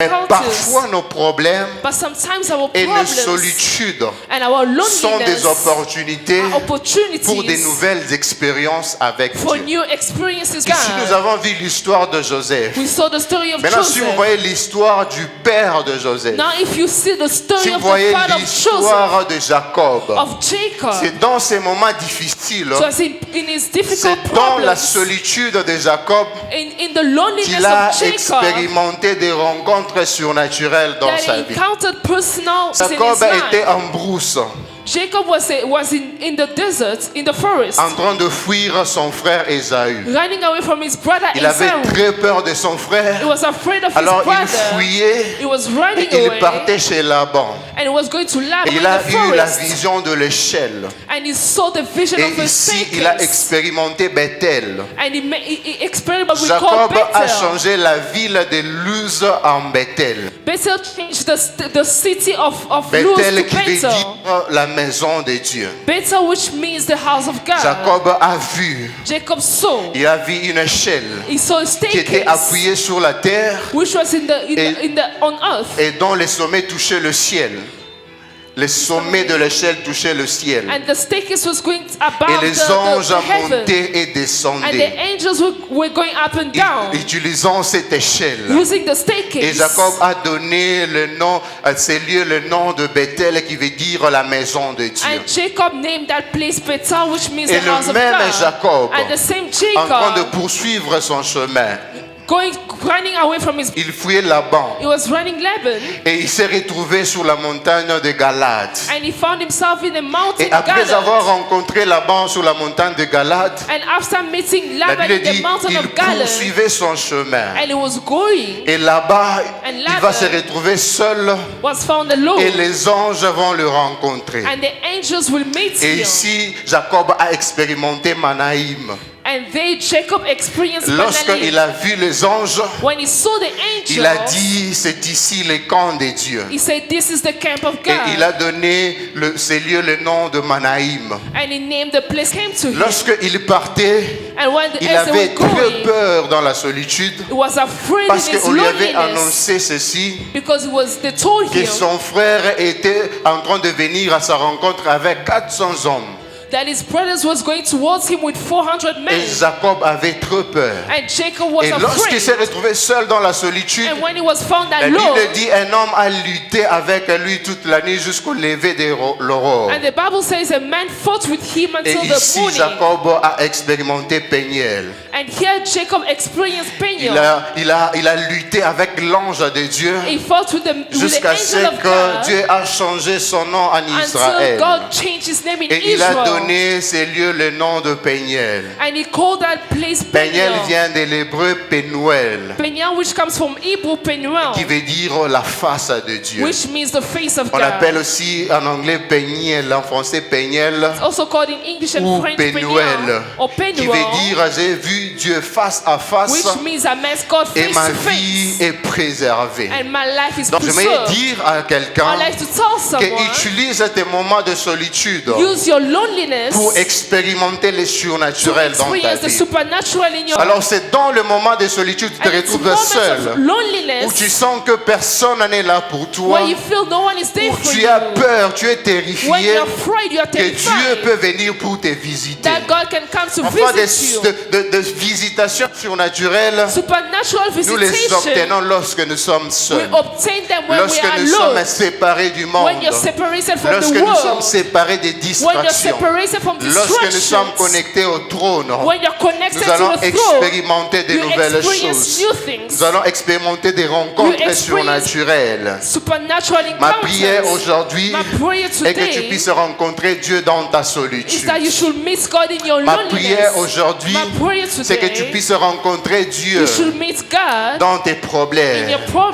Mais parfois nos problèmes But sometimes our et nos problems solitudes and our sont des loneliness opportunités are opportunities pour des nouvelles expériences avec for Dieu. new experiences with Ici, nous God. avons vu l'histoire de Joseph. We saw the story of Maintenant, si vous Joseph. voyez l'histoire du père de Joseph, Now if you see the si story vous of the voyez father of Joseph, l'histoire de Jacob, of Jacob, c'est dans ces moments difficiles, so as in his c'est difficult dans la problems, solitude de Jacob in the loneliness qu'il a of Jacob, expérimenté des rencontres surnaturelles dans that sa he vie. encountered personal in Jacob his life. était en brousse, Jacob was in the desert, in the forest, en train de fuir son frère Ésaü. running away from his brother Il avait Esau. très peur de son He frère, was afraid of his alors il brother. fuyait He was running et il away, partait chez Laban. and he was going to Laban Et in il a the eu la forest, vision de l'échelle. and he saw the vision Et of the ici, il a staircase, expérimenté Bethel. and he experienced what we call Jacob a Bethel. changé la ville de Luz en Bethel. Bethel changed the city of Luz Bethel to qui veut Bethel. dire la maison de Dieu. Bethel, which means the house of God. Jacob a vu, Jacob saw. il a vu une échelle He saw a qui était staircase, appuyée sur la terre which was on earth, et dont les sommets touchaient le ciel. Les sommets de l'échelle touchaient le ciel. and the staircase was going above Et les anges the heaven, montaient et and the descendaient, angels were going up and down utilisant cette échelle. using the Et staircase. Jacob a donné le nom à ces lieux, le nom de Bethel qui veut dire la maison de Dieu. And Jacob named that place Bethel, which means Et the le house of même God. Jacob, And the same en train de Jacob, poursuivre son chemin, running away from his, il fuyait Laban he was running Laban, et il s'est retrouvé sur la montagne de Galade. and he found himself in a mountain Et après Gad. avoir rencontré Laban sur la montagne de Galade, And after meeting la Laban Bible in the dit mountain il of Gad, poursuivait son chemin. and he was going, Et là-bas, And il va Laban se retrouver seul was found alone, et les anges vont le rencontrer. and the angels will meet Et him. ici, Jacob a expérimenté Manaïm. And Jacob experienced Lorsqu'il Manaim. a vu les anges, When he saw the il a angels, dit, c'est ici le camp de Dieu. he said, "This is the camp of Et il a God." donné ces lieux le nom de Manaïm. And he named the place came to him. Lorsqu'il partait, And when il as they avait were très going, peur dans la solitude he was afraid parce in his qu'on lui avait loneliness annoncé ceci, because they told que him son frère était en train de venir à sa rencontre avec 400 hommes. that his brothers was going towards him with 400 Et men. Jacob avait très peur. And Jacob was Et lorsqu'il afraid. s'est retrouvé seul dans la solitude, And when he was found la alone, Bible dit un homme a lutté avec lui toute la nuit jusqu'au lever de l'aurore. and the Bible says a man fought with him Et until the ici, morning. Jacob a expérimenté Péniel. And here Jacob experienced Il Peniel. a lutté avec l'ange de Dieu He fought with the jusqu'à ce angel of que God Dieu a changé son nom en until Israël. God changed his name in Et il a Israel. donné ces lieux le nom de Péniel. And he called that place Péniel Peniel. vient de l'hébreu Pénuel, Peniel, which comes from Hebrew Penuel, qui veut dire la face de Dieu. which means the face of On God. appelle aussi en anglais Péniel, en français Péniel, It's also called in English and ou French Pénuel, or qui veut Penuel, dire j'ai vu Dieu face à face which means I met God et face ma to vie face, est préservée. and my life is Donc je vais preserved. dire à quelqu'un I like to tell someone, qu'utilise tes moments de solitude use your loneliness pour expérimenter les to surnaturels dans ta experience the vie. supernatural in your Alors c'est dans le moment de solitude que tu te And it's retrouves moments seul, of où loneliness tu sens que personne n'est là pour toi, where you feel no one is there où for tu you. as peur, tu es When terrifié you're afraid, you are que Dieu terrified peut venir pour te visiter. that God can come to Enfin, visit you. de visitations surnaturelles, Supernatural nous les visitation, obtenons lorsque nous sommes we seuls, obtain them when we lorsque are nous sommes alone. séparés du monde, When you're separated from lorsque the nous sommes world. séparés des When you're distractions, separated from lorsque nous sommes distractions. connectés au trône, When you're connected nous allons to the throne. expérimenter de You nouvelles experience choses. new things. Nous allons expérimenter des rencontres You experience surnaturelles. Supernatural Ma encounters. prière aujourd'hui My prayer est que tu today puisses rencontrer Dieu dans ta is solitude. that you should meet God in your Ma loneliness. prière aujourd'hui, My prayer c'est que tu today, puisses rencontrer Dieu you should meet God dans tes in problèmes. your problems.